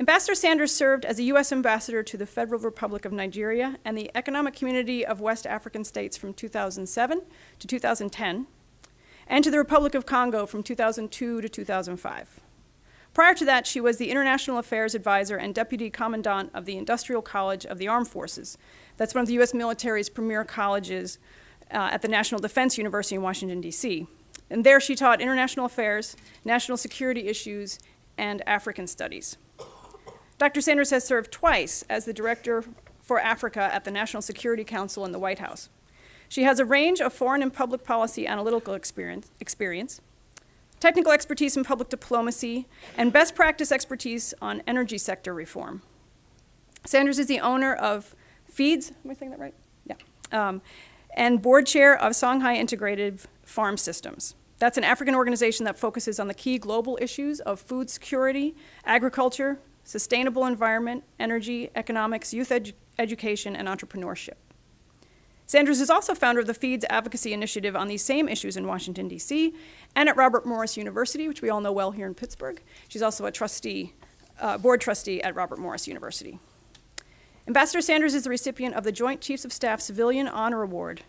Ambassador Sanders served as a U.S. ambassador to the Federal Republic of Nigeria and the Economic Community of West African States from 2007 to 2010, and to the Republic of Congo from 2002 to 2005. Prior to that, she was the International Affairs Advisor and Deputy Commandant of the Industrial College of the Armed Forces. That's one of the U.S. military's premier colleges at the National Defense University in Washington, D.C. And there she taught international affairs, national security issues, and African studies. Dr. Sanders has served twice as the Director for Africa at the National Security Council in the White House. She has a range of foreign and public policy analytical experience, technical expertise in public diplomacy, and best practice expertise on energy sector reform. Sanders is the owner of Feeds, am I saying that right? Yeah. And board chair of Songhai Integrated Farm Systems. That's an African organization that focuses on the key global issues of food security, agriculture, sustainable environment, energy, economics, youth education, and entrepreneurship. Sanders is also founder of the Feeds Advocacy Initiative on these same issues in Washington, D.C., and at Robert Morris University, which we all know well here in Pittsburgh. She's also a board trustee at Robert Morris University. Ambassador Sanders is the recipient of the Joint Chiefs of Staff Civilian Honor Award,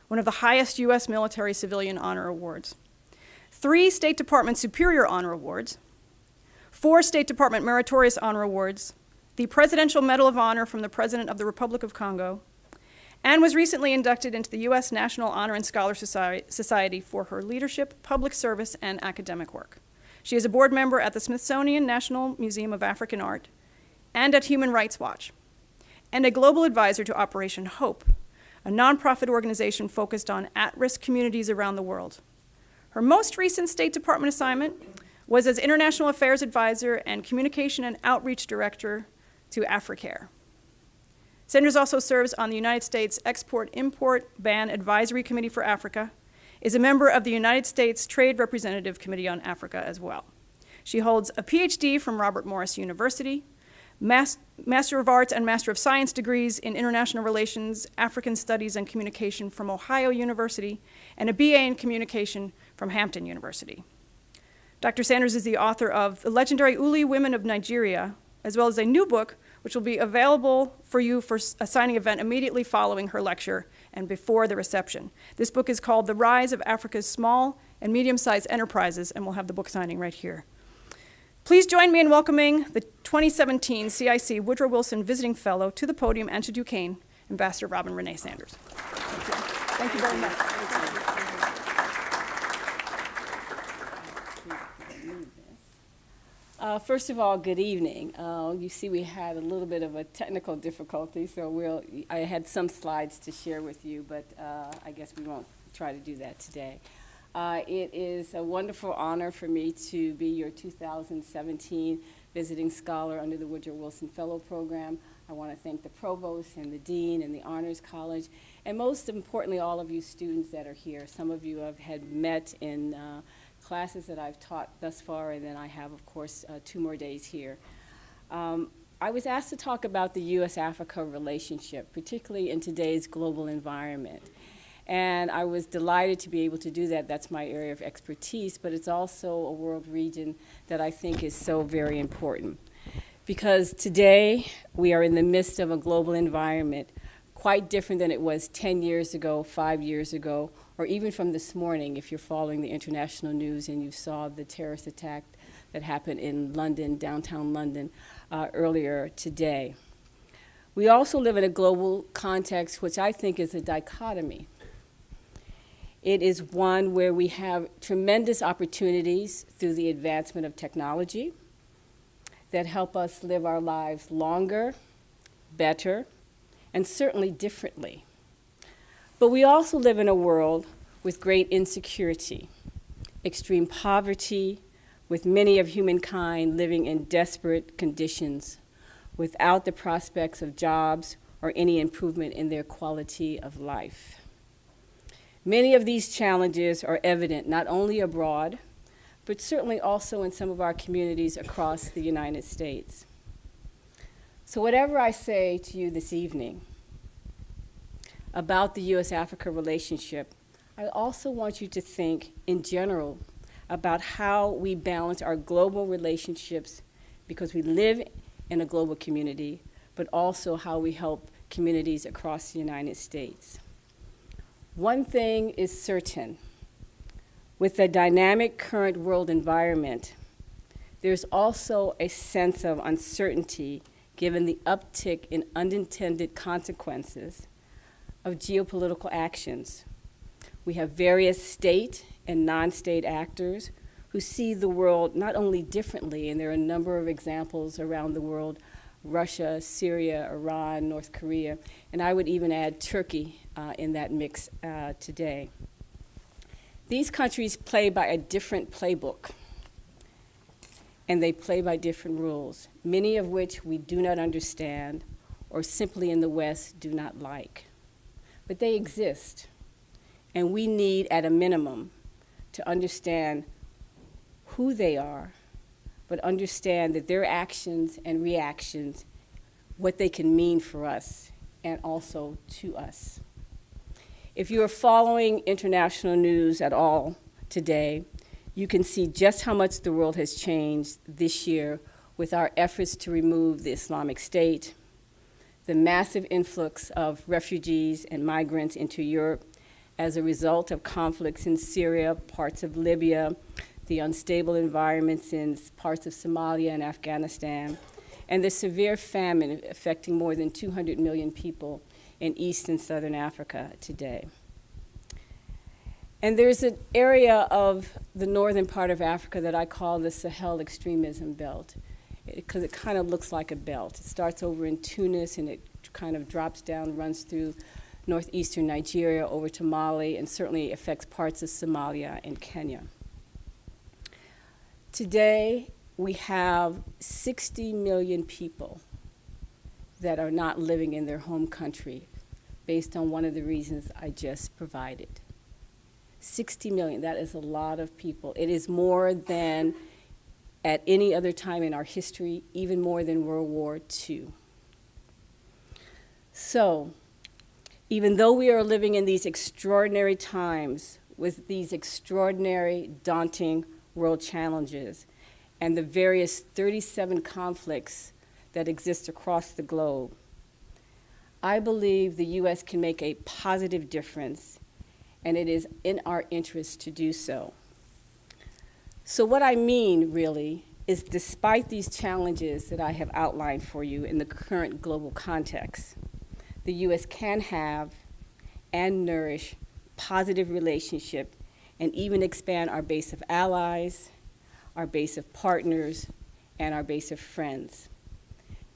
one of the highest U.S. military civilian honor awards, 3 State Department Superior Honor Awards, 4 State Department Meritorious Honor Awards, the Presidential Medal of Honor from the President of the Republic of Congo, and was recently inducted into the U.S. National Honor and Scholar Society for her leadership, public service, and academic work. She is a board member at the Smithsonian National Museum of African Art and at Human Rights Watch, and a global advisor to Operation Hope, a nonprofit organization focused on at-risk communities around the world. Her most recent State Department assignment was as International Affairs Advisor and Communication and Outreach Director to Africare. Sanders also serves on the United States Export-Import Ban Advisory Committee for Africa, is a member of the United States Trade Representative Committee on Africa as well. She holds a PhD from Robert Morris University, Master of Arts and Master of Science degrees in International Relations, African Studies, and Communication from Ohio University, and a BA in Communication from Hampton University. Dr. Sanders is the author of The Legendary Uli Women of Nigeria, as well as a new book which will be available for you for a signing event immediately following her lecture and before the reception. This book is called The Rise of Africa's Small and Medium-Sized Enterprises, and we'll have the book signing right here. Please join me in welcoming the 2017 CIC Woodrow Wilson Visiting Fellow to the podium and to Duquesne, Ambassador Robin Renee Sanders. Thank you very much. First of all, good evening. You see we had a little bit of a technical difficulty, so I had some slides to share with you, but I guess we won't try to do that today. It is a wonderful honor for me to be your 2017 Visiting Scholar under the Woodrow Wilson Fellow Program. I want to thank the Provost and the Dean and the Honors College, and most importantly, all of you students that are here. Some of you have had met in classes that I've taught thus far, and then I have, of course, 2 more days here. I was asked to talk about the U.S.-Africa relationship, particularly in today's global environment. And I was delighted to be able to do that. That's my area of expertise, but it's also a world region that I think is so very important. Because today we are in the midst of a global environment quite different than it was 10 years ago, 5 years ago, or even from this morning if you're following the international news and you saw the terrorist attack that happened in London, downtown London, earlier today. We also live in a global context which I think is a dichotomy. It is one where we have tremendous opportunities through the advancement of technology that help us live our lives longer, better, and certainly differently. But we also live in a world with great insecurity, extreme poverty, with many of humankind living in desperate conditions without the prospects of jobs or any improvement in their quality of life. Many of these challenges are evident not only abroad, but certainly also in some of our communities across the United States. So whatever I say to you this evening about the U.S.-Africa relationship, I also want you to think in general about how we balance our global relationships, because we live in a global community, but also how we help communities across the United States. One thing is certain. With the dynamic current world environment, there's also a sense of uncertainty given the uptick in unintended consequences of geopolitical actions. We have various state and non-state actors who see the world not only differently, and there are a number of examples around the world, Russia, Syria, Iran, North Korea, and I would even add Turkey in that mix today. These countries play by a different playbook, and they play by different rules, many of which we do not understand or simply in the West do not like. But they exist, and we need, at a minimum, to understand who they are, but understand that their actions and reactions, what they can mean for us and also to us. If you are following international news at all today, you can see just how much the world has changed this year with our efforts to remove the Islamic State, the massive influx of refugees and migrants into Europe as a result of conflicts in Syria, parts of Libya, the unstable environments in parts of Somalia and Afghanistan, and the severe famine affecting more than 200 million people in East and Southern Africa today. And there's an area of the northern part of Africa that I call the Sahel extremism belt, because it kind of looks like a belt. It starts over in Tunis, and it kind of drops down, runs through northeastern Nigeria over to Mali, and certainly affects parts of Somalia and Kenya. Today, we have 60 million people that are not living in their home country based on one of the reasons I just provided. 60 million, that is a lot of people. It is more than at any other time in our history, even more than World War II. So, even though we are living in these extraordinary times with these extraordinary, daunting world challenges and the various 37 conflicts that exist across the globe, I believe the U.S. can make a positive difference, and it is in our interest to do so. So what I mean, really, is despite these challenges that I have outlined for you in the current global context, the U.S. can have and nourish positive relationship and even expand our base of allies, our base of partners, and our base of friends.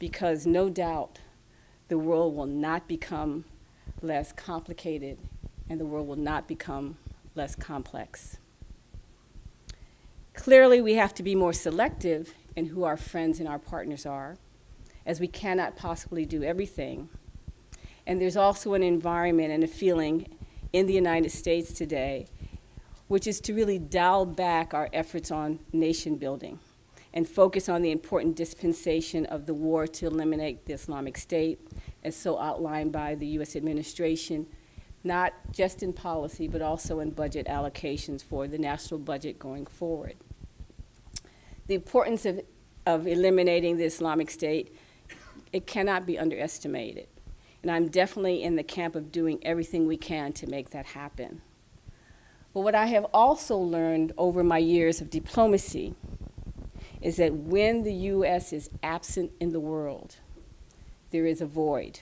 Because no doubt the world will not become less complicated and the world will not become less complex. Clearly, we have to be more selective in who our friends and our partners are, as we cannot possibly do everything. And there's also an environment and a feeling in the United States today, which is to really dial back our efforts on nation building and focus on the important dispensation of the war to eliminate the Islamic State, as so outlined by the U.S. administration, not just in policy, but also in budget allocations for the national budget going forward. The importance of eliminating the Islamic State, it cannot be underestimated. And I'm definitely in the camp of doing everything we can to make that happen. But what I have also learned over my years of diplomacy is that when the U.S. is absent in the world, there is a void.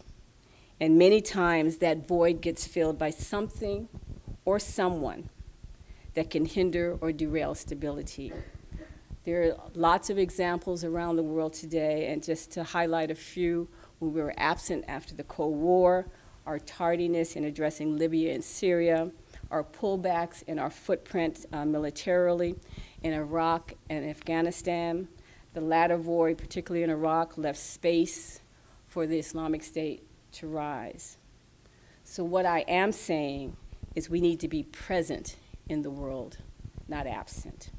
And many times that void gets filled by something or someone that can hinder or derail stability. There are lots of examples around the world today, and just to highlight a few, we were absent after the Cold War, our tardiness in addressing Libya and Syria, our pullbacks in our footprint militarily in Iraq and Afghanistan. The latter void, particularly in Iraq, left space for the Islamic State to rise. So what I am saying is we need to be present in the world, not absent.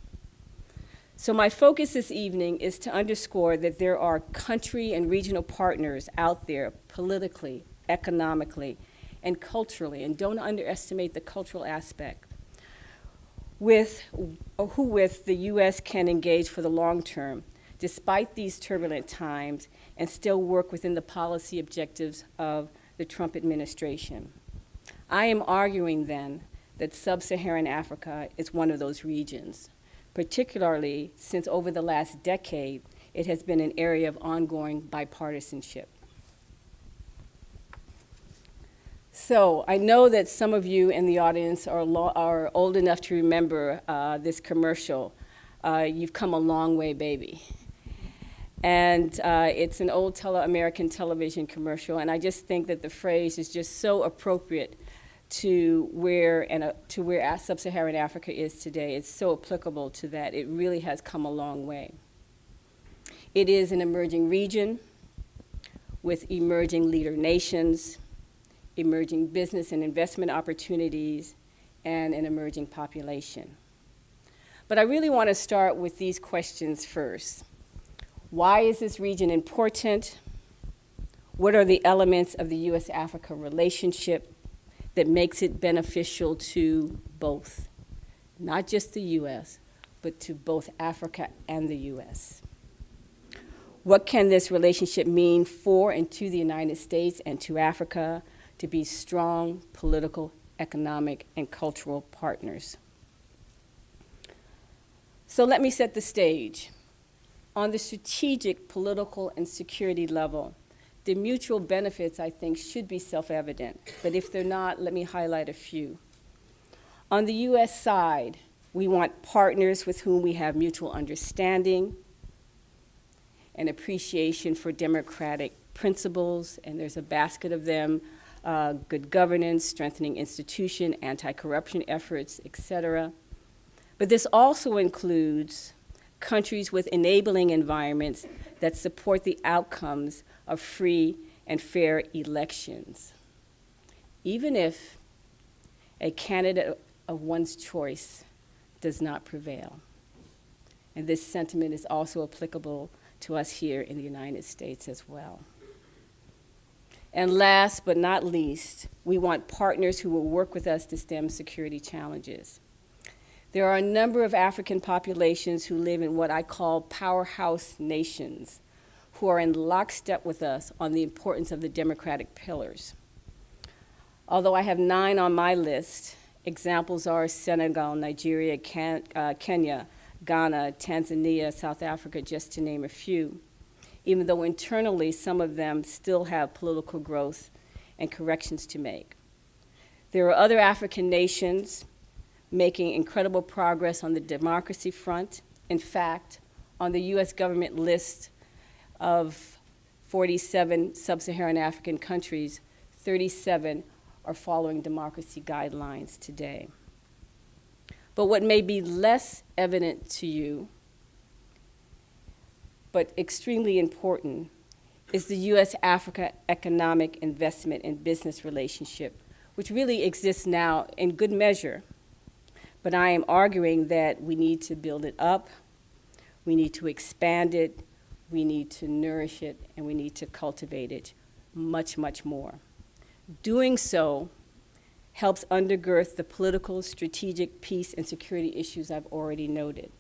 So my focus this evening is to underscore that there are country and regional partners out there politically, economically, and culturally, and don't underestimate the cultural aspect, who with the U.S. can engage for the long term, despite these turbulent times and still work within the policy objectives of the Trump administration. I am arguing then that sub-Saharan Africa is one of those regions, particularly since over the last decade, it has been an area of ongoing bipartisanship. So I know that some of you in the audience are old enough to remember this commercial, "You've come a long way, baby." And it's an old American television commercial, and I just think that the phrase is just so appropriate to where sub-Saharan Africa is today. It's so applicable to that. It really has come a long way. It is an emerging region with emerging leader nations, emerging business and investment opportunities, and an emerging population. But I really want to start with these questions first. Why is this region important? What are the elements of the U.S.-Africa relationship that makes it beneficial to both, not just the U.S., but to both Africa and the U.S.? What can this relationship mean for and to the United States and to Africa to be strong political, economic, and cultural partners? So let me set the stage. On the strategic, political, and security level, the mutual benefits, I think, should be self-evident. But if they're not, let me highlight a few. On the U.S. side, we want partners with whom we have mutual understanding and appreciation for democratic principles, and there's a basket of them, good governance, strengthening institution, anti-corruption efforts, et cetera. But this also includes countries with enabling environments that support the outcomes of free and fair elections, even if a candidate of one's choice does not prevail. And this sentiment is also applicable to us here in the United States as well. And last but not least, we want partners who will work with us to stem security challenges. There are a number of African populations who live in what I call powerhouse nations, who are in lockstep with us on the importance of the democratic pillars. Although I have 9 on my list, examples are Senegal, Nigeria, Kenya, Ghana, Tanzania, South Africa, just to name a few, even though internally some of them still have political growth and corrections to make. There are other African nations making incredible progress on the democracy front. In fact, on the U.S. government list of 47 sub-Saharan African countries, 37 are following democracy guidelines today. But what may be less evident to you, but extremely important, is the U.S.-Africa economic investment and business relationship, which really exists now in good measure. But I am arguing that we need to build it up, we need to expand it, we need to nourish it, and we need to cultivate it much, much more. Doing so helps undergird the political, strategic, peace, and security issues I've already noted.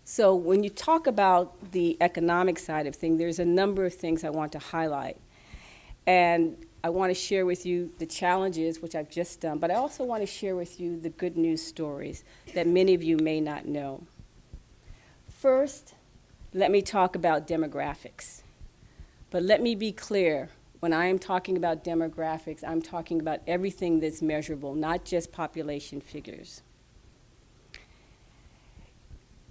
So when you talk about the economic side of things, there's a number of things I want to highlight. And I want to share with you the challenges, which I've just done, but I also want to share with you the good news stories that many of you may not know. First, let me talk about demographics. But let me be clear, when I am talking about demographics, I'm talking about everything that's measurable, not just population figures.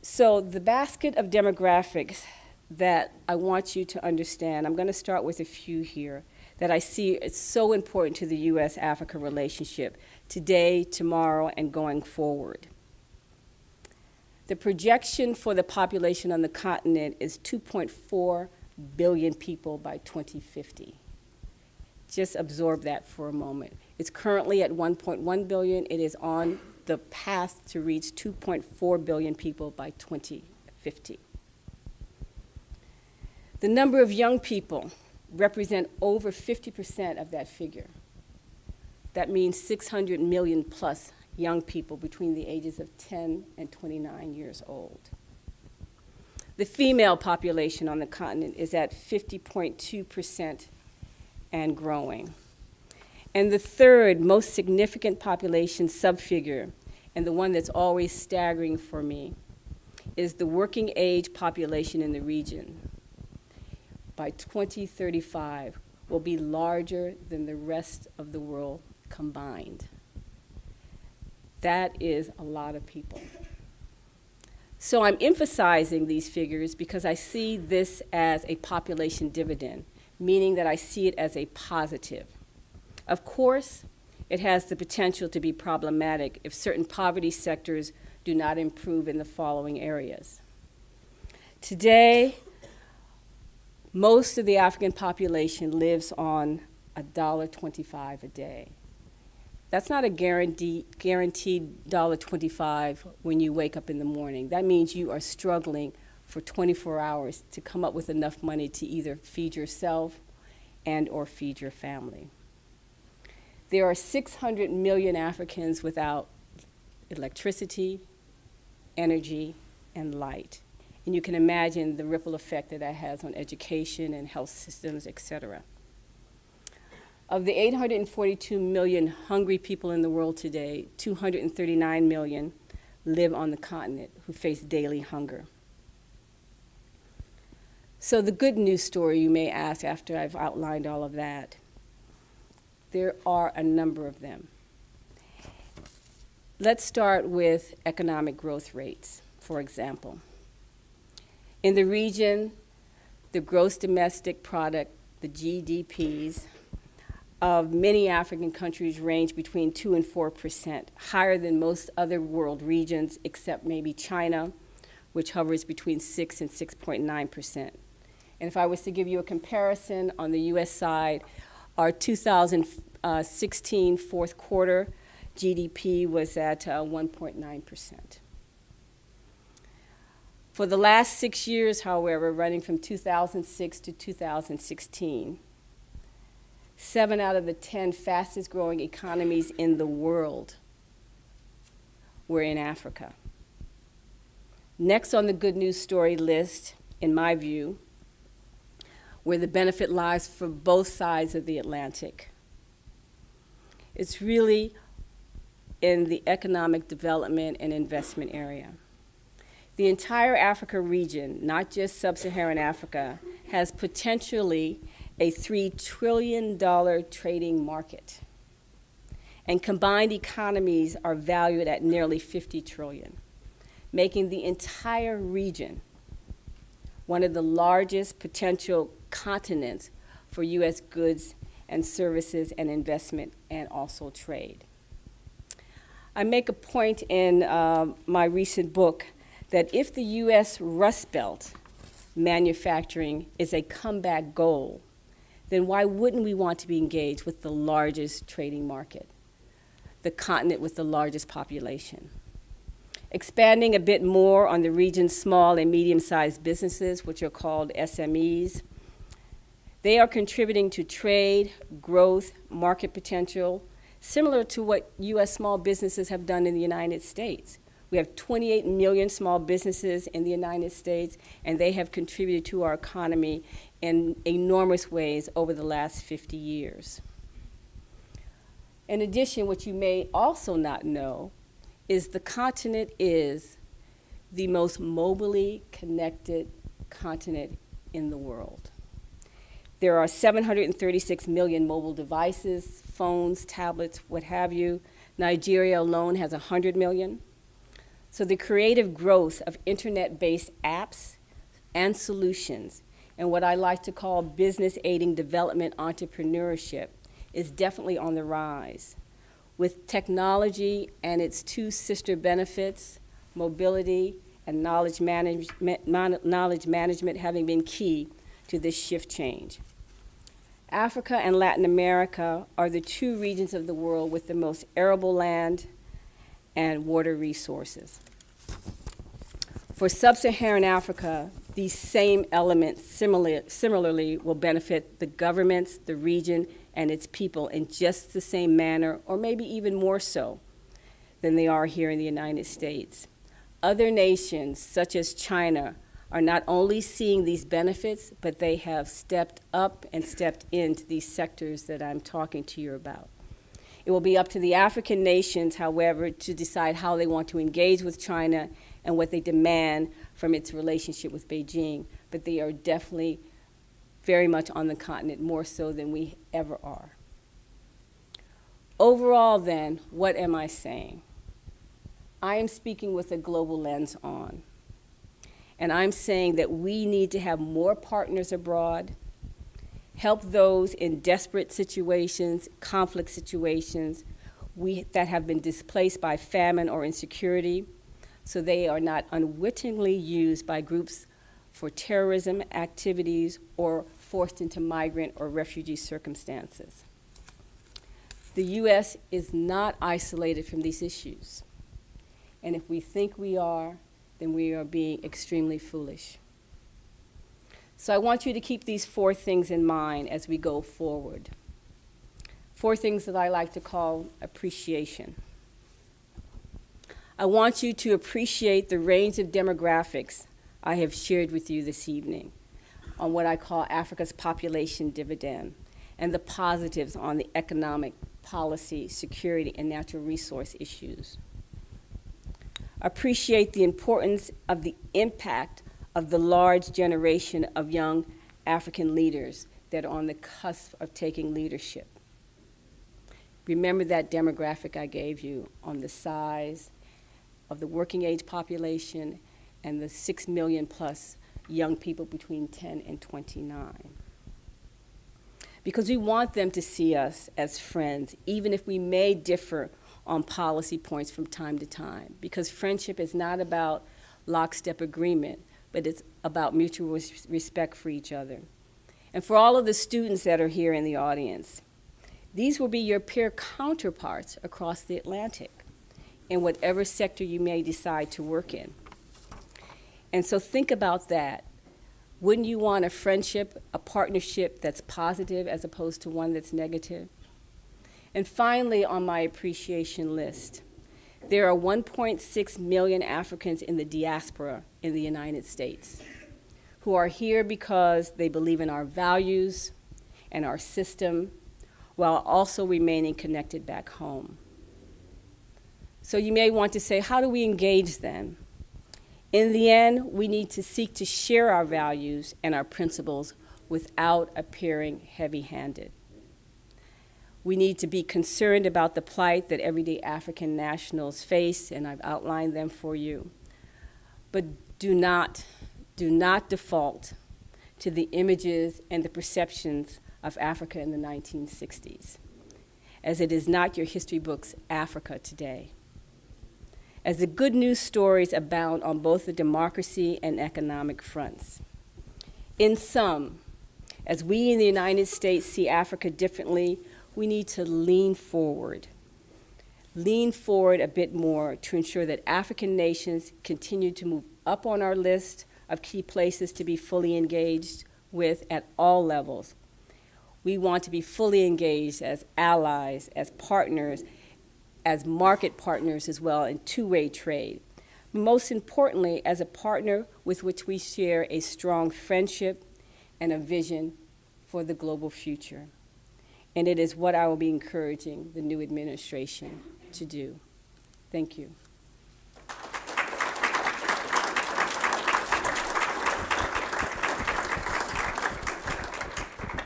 So the basket of demographics that I want you to understand, I'm going to start with a few here, that I see it's so important to the U.S.-Africa relationship today, tomorrow, and going forward. The projection for the population on the continent is 2.4 billion people by 2050. Just absorb that for a moment. It's currently at 1.1 billion. It is on the path to reach 2.4 billion people by 2050. The number of young people represent over 50% of that figure. That means 600 million plus young people between the ages of 10 and 29 years old. The female population on the continent is at 50.2% and growing. And the third most significant population subfigure, and the one that's always staggering for me, is the working age population in the region. By 2035, will be larger than the rest of the world combined. That is a lot of people. So I'm emphasizing these figures because I see this as a population dividend, meaning that I see it as a positive. Of course, it has the potential to be problematic if certain poverty sectors do not improve in the following areas. Today, most of the African population lives on $1.25 a day. That's not a guaranteed $1.25 when you wake up in the morning. That means you are struggling for 24 hours to come up with enough money to either feed yourself and or feed your family. There are 600 million Africans without electricity, energy, and light. And you can imagine the ripple effect that that has on education and health systems, et cetera. Of the 842 million hungry people in the world today, 239 million live on the continent who face daily hunger. So the good news story, you may ask after I've outlined all of that, there are a number of them. Let's start with economic growth rates, for example. In the region, the gross domestic product, the GDPs, of many African countries range between 2 and 4%, higher than most other world regions except maybe China, which hovers between 6 and 6.9%. And if I was to give you a comparison on the US side, our 2016 fourth quarter GDP was at 1.9%. For the last 6 years, however, running from 2006 to 2016, 7 out of the 10 fastest growing economies in the world were in Africa. Next on the good news story list, in my view, where the benefit lies for both sides of the Atlantic. It's really in the economic development and investment area. The entire Africa region, not just sub-Saharan Africa, has potentially a $3 trillion trading market. And combined economies are valued at nearly 50 trillion, making the entire region one of the largest potential continents for US goods and services and investment and also trade. I make a point in my recent book that if the US Rust Belt manufacturing is a comeback goal, then why wouldn't we want to be engaged with the largest trading market, the continent with the largest population? Expanding a bit more on the region's small and medium-sized businesses, which are called SMEs, they are contributing to trade, growth, market potential, similar to what US small businesses have done in the United States. We have 28 million small businesses in the United States, and they have contributed to our economy in enormous ways over the last 50 years. In addition, what you may also not know is the continent is the most mobilely connected continent in the world. There are 736 million mobile devices, phones, tablets, what have you. Nigeria alone has 100 million. So the creative growth of internet-based apps and solutions and what I like to call business aiding development entrepreneurship is definitely on the rise. With technology and its two sister benefits, mobility and knowledge management having been key to this shift change. Africa and Latin America are the two regions of the world with the most arable land and water resources. For sub-Saharan Africa, these same elements similarly will benefit the governments, the region, and its people in just the same manner, or maybe even more so than they are here in the United States. Other nations, such as China, are not only seeing these benefits, but they have stepped up and stepped into these sectors that I'm talking to you about. It will be up to the African nations, however, to decide how they want to engage with China and what they demand from its relationship with Beijing, but they are definitely very much on the continent, more so than we ever are. Overall, then, what am I saying? I am speaking with a global lens on. And I'm saying that we need to have more partners abroad, help those in desperate situations, conflict situations, that have been displaced by famine or insecurity, so they are not unwittingly used by groups for terrorism activities or forced into migrant or refugee circumstances. The U.S. is not isolated from these issues. And if we think we are, then we are being extremely foolish. So I want you to keep these 4 things in mind as we go forward. 4 things that I like to call appreciation. I want you to appreciate the range of demographics I have shared with you this evening on what I call Africa's population dividend and the positives on the economic, policy, security, and natural resource issues. Appreciate the importance of the impact of the large generation of young African leaders that are on the cusp of taking leadership. Remember that demographic I gave you on the size of the working age population and the 6 million plus young people between 10 and 29. Because we want them to see us as friends, even if we may differ on policy points from time to time, because friendship is not about lockstep agreement, but it's about mutual respect for each other. And for all of the students that are here in the audience, these will be your peer counterparts across the Atlantic in whatever sector you may decide to work in. And so think about that. Wouldn't you want a friendship, a partnership that's positive as opposed to one that's negative? And finally, on my appreciation list, there are 1.6 million Africans in the diaspora in the United States who are here because they believe in our values and our system while also remaining connected back home. So you may want to say, how do we engage them? In the end, we need to seek to share our values and our principles without appearing heavy-handed. We need to be concerned about the plight that everyday African nationals face, and I've outlined them for you. But do not default to the images and the perceptions of Africa in the 1960s, as it is not your history book's Africa today. As the good news stories abound on both the democracy and economic fronts. In sum, as we in the United States see Africa differently, we need to lean forward a bit more to ensure that African nations continue to move up on our list of key places to be fully engaged with at all levels. We want to be fully engaged as allies, as partners, as market partners as well in two-way trade. Most importantly, as a partner with which we share a strong friendship and a vision for the global future. And it is what I will be encouraging the new administration to do. Thank you.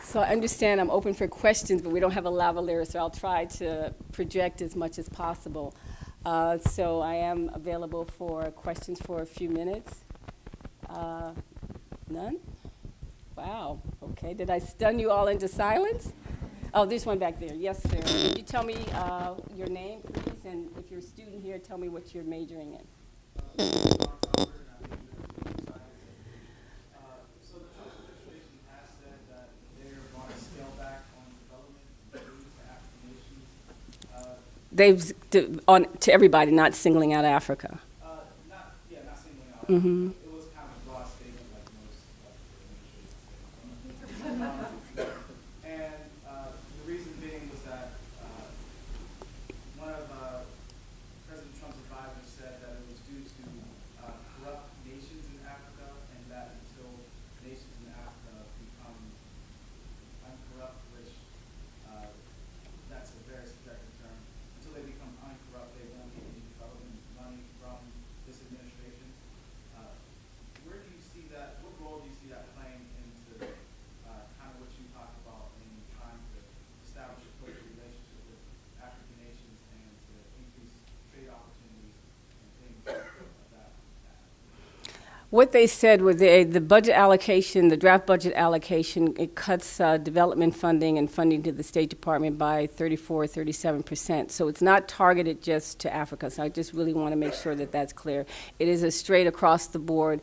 So I understand I'm open for questions, but we don't have a lavalier, so I'll try to project as much as possible. So I am available for questions for a few minutes. None? Wow, okay. Did I stun you all into silence? Oh, there's one back there. Yes, sir. Can you tell me your name, please? And if you're a student here, tell me what you're majoring in. So the Trump administration has said that they're going to scale back on development aid to African nations. To everybody, not singling out Africa. Not singling out. Mm-hmm. It was kind of a broad statement, like most administrations. And the reason being was that one of President Trump's advisors said that it was due to corrupt nations in Africa, and that What they said was the budget allocation, the draft budget allocation, it cuts development funding and funding to the State Department by 37%. So it's not targeted just to Africa. So I just really want to make sure that that's clear. It is a straight across the board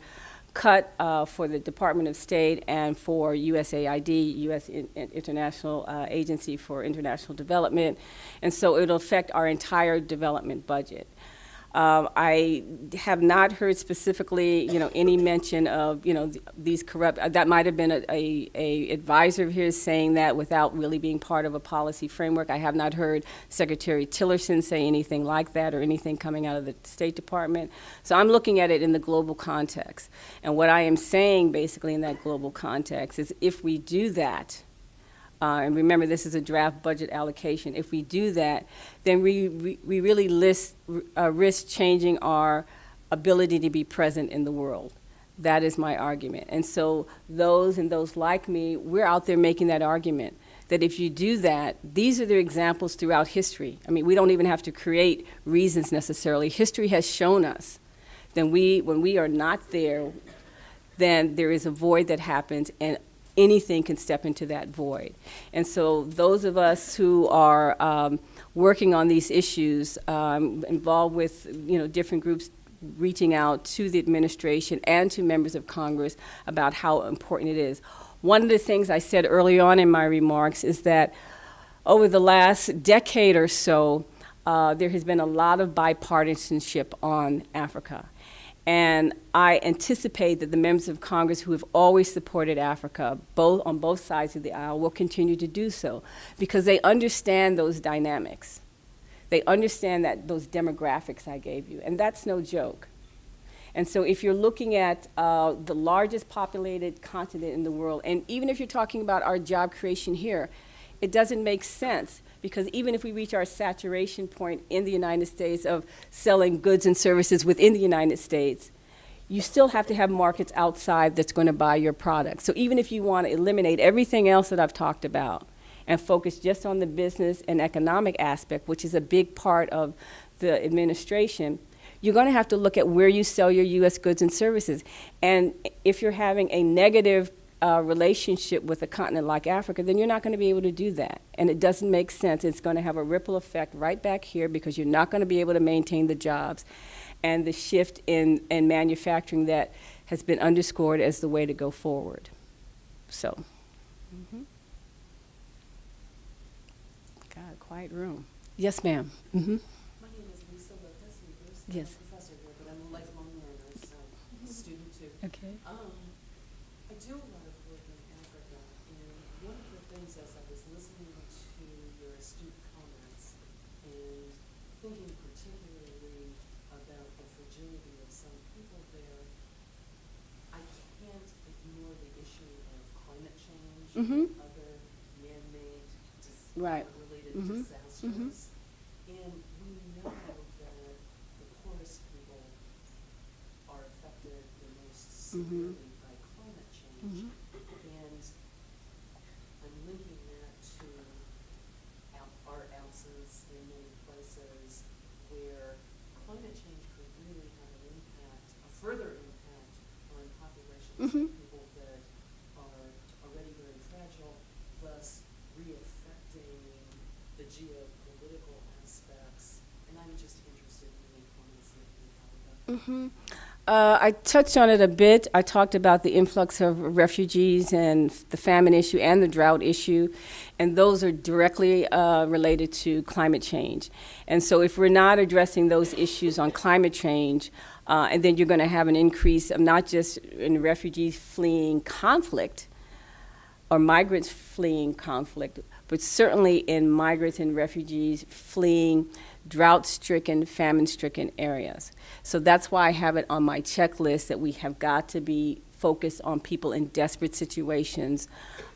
cut for the Department of State and for USAID, U.S. International Agency for International Development. And so it'll affect our entire development budget. I have not heard specifically, any mention of, these corrupt. That might have been a advisor of his saying that without really being part of a policy framework. I have not heard Secretary Tillerson say anything like that or anything coming out of the State Department. So I'm looking at it in the global context. And what I am saying basically in that global context is if we do that, and remember, this is a draft budget allocation. If we do that, then we really risk changing our ability to be present in the world. That is my argument. And so those and those like me, we're out there making that argument, that if you do that, these are the examples throughout history. I mean, we don't even have to create reasons necessarily. History has shown us that when we are not there, then there is a void that happens, and anything can step into that void. And so those of us who are working on these issues, involved with different groups reaching out to the administration and to members of Congress about how important it is. One of the things I said early on in my remarks is that over the last decade or so, there has been a lot of bipartisanship on Africa. And I anticipate that the members of Congress who have always supported Africa, on both sides of the aisle, will continue to do so because they understand those dynamics. They understand those demographics I gave you, and that's no joke. And so if you're looking at the largest populated continent in the world, and even if you're talking about our job creation here, it doesn't make sense. Because even if we reach our saturation point in the United States of selling goods and services within the United States, you still have to have markets outside that's going to buy your product. So even if you want to eliminate everything else that I've talked about and focus just on the business and economic aspect, which is a big part of the administration, you're going to have to look at where you sell your U.S. goods and services. And if you're having a negative relationship with a continent like Africa, then you're not going to be able to do that. And it doesn't make sense. It's going to have a ripple effect right back here because you're not going to be able to maintain the jobs and the shift in manufacturing that has been underscored as the way to go forward. So, God, quiet room. Yes, ma'am. My name is Lisa Lopez. I'm Yes. a professor here, but I'm a lifelong learner, so I'm a student too. Okay. I do a lot of work in Africa, and one of the things as I was listening to your astute comments and thinking particularly about the fragility of some people there, I can't ignore the issue of climate change and other man-made Right. related disasters. And we know that the poorest people are affected the most severely by climate change. And I'm linking that to our ounces in many places where climate change could really have an impact, a further impact on populations of people that are already very fragile, thus re-affecting the geopolitical aspects. And I'm just interested in any comments that you have about that. I touched on it a bit. I talked about the influx of refugees and the famine issue and the drought issue, and those are directly related to climate change. And so if we're not addressing those issues on climate change, and then you're going to have an increase of not just in refugees fleeing conflict or migrants fleeing conflict, but certainly in migrants and refugees fleeing drought-stricken, famine-stricken areas. So that's why I have it on my checklist that we have got to be focused on people in desperate situations,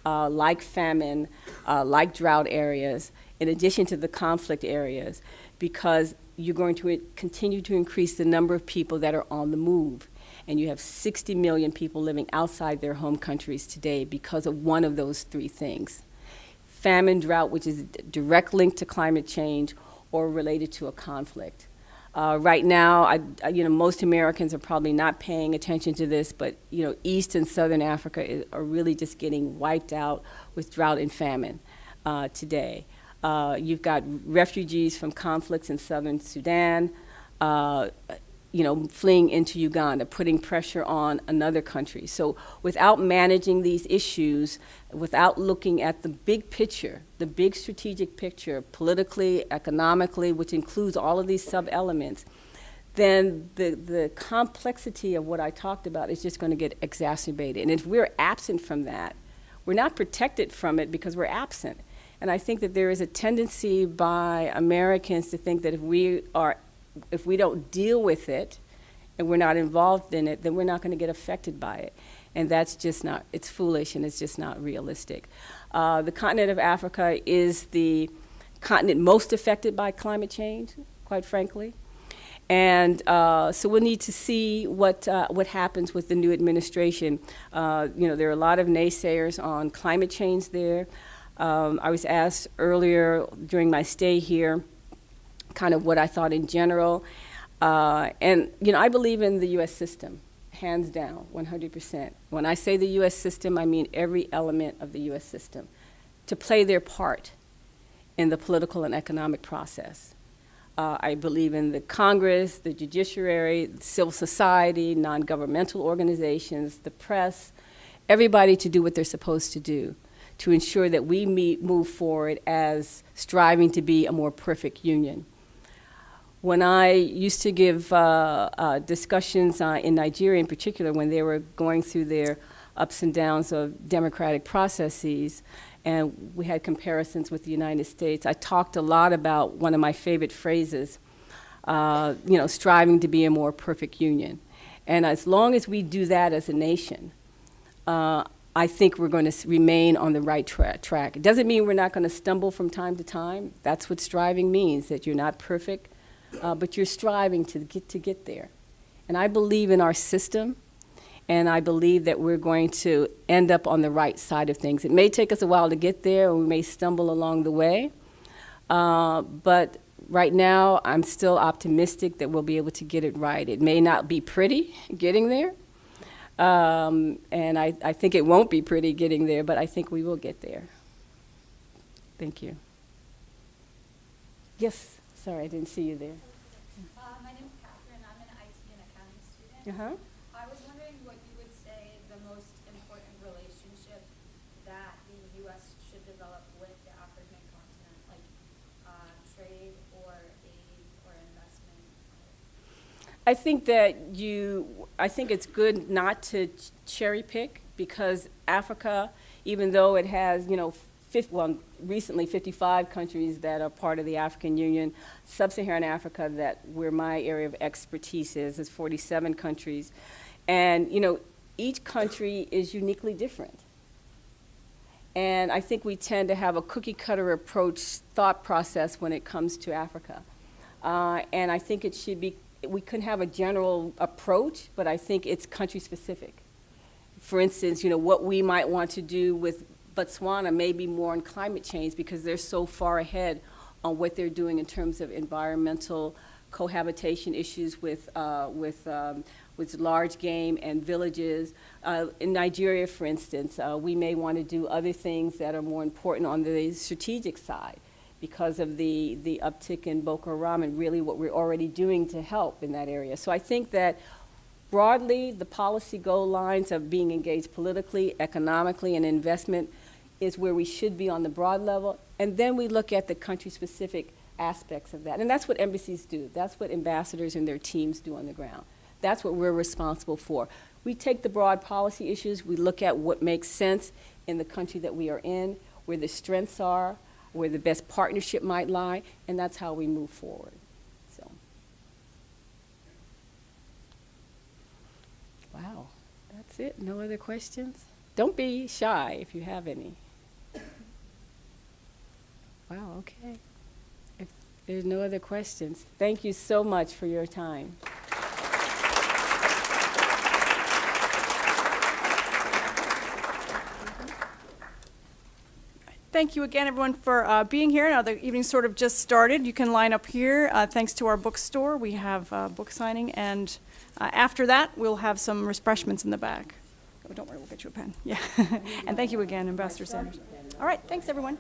like famine, like drought areas, in addition to the conflict areas, because you're going to continue to increase the number of people that are on the move. And you have 60 million people living outside their home countries today because of one of those three things. Famine, drought, which is a direct link to climate change, or related to a conflict. Right now, most Americans are probably not paying attention to this, but East and Southern Africa are really just getting wiped out with drought and famine today. You've got refugees from conflicts in Southern Sudan, fleeing into Uganda, putting pressure on another country. So without managing these issues, without looking at the big picture, the big strategic picture, politically, economically, which includes all of these sub-elements, then the complexity of what I talked about is just going to get exacerbated. And if we're absent from that, we're not protected from it because we're absent. And I think that there is a tendency by Americans to think that if we don't deal with it and we're not involved in it, then we're not going to get affected by it. And that's just not, it's foolish and it's just not realistic. The continent of Africa is the continent most affected by climate change, quite frankly. And so we'll need to see what happens with the new administration. There are a lot of naysayers on climate change there. I was asked earlier during my stay here kind of what I thought in general. And I believe in the U.S. system, hands down, 100%. When I say the U.S. system, I mean every element of the U.S. system to play their part in the political and economic process. I believe in the Congress, the judiciary, civil society, non-governmental organizations, the press, everybody to do what they're supposed to do to ensure that we move forward as striving to be a more perfect union. When I used to give discussions in Nigeria in particular, when they were going through their ups and downs of democratic processes, and we had comparisons with the United States, I talked a lot about one of my favorite phrases, striving to be a more perfect union. And as long as we do that as a nation, I think we're going to remain on the right track. It doesn't mean we're not going to stumble from time to time. That's what striving means, that you're not perfect, but you're striving to get there. And I believe in our system, and I believe that we're going to end up on the right side of things. It may take us a while to get there, or we may stumble along the way, but right now I'm still optimistic that we'll be able to get it right. It may not be pretty getting there, and I think it won't be pretty getting there, but I think we will get there. Thank you. Yes, sorry, I didn't see you there. My name's Catherine. I'm an IT and accounting student. I was wondering what you would say the most important relationship that the U.S. should develop with the African continent, like trade or aid or investment. I think it's good not to cherry pick, because Africa, even though it has, recently 55 countries that are part of the African Union, Sub-Saharan Africa, where my area of expertise is 47 countries. And, each country is uniquely different. And I think we tend to have a cookie-cutter approach, thought process when it comes to Africa. And I think it should be, we can have a general approach, but I think it's country-specific. For instance, what we might want to do with Botswana may be more on climate change because they're so far ahead on what they're doing in terms of environmental cohabitation issues with large game and villages. In Nigeria, for instance, we may want to do other things that are more important on the strategic side because of the uptick in Boko Haram and really what we're already doing to help in that area. So I think that broadly, the policy goal lines of being engaged politically, economically, and investment is where we should be on the broad level. And then we look at the country-specific aspects of that. And that's what embassies do. That's what ambassadors and their teams do on the ground. That's what we're responsible for. We take the broad policy issues, we look at what makes sense in the country that we are in, where the strengths are, where the best partnership might lie, and that's how we move forward. So, wow, that's it. No other questions? Don't be shy if you have any. Wow, okay. If there's no other questions, thank you so much for your time. Thank you again, everyone, for being here. Now the evening sort of just started. You can line up here. Thanks to our bookstore, we have book signing, and after that, we'll have some refreshments in the back. Oh, don't worry, we'll get you a pen. Yeah. And thank you again, Ambassador Sanders. All right, thanks, everyone.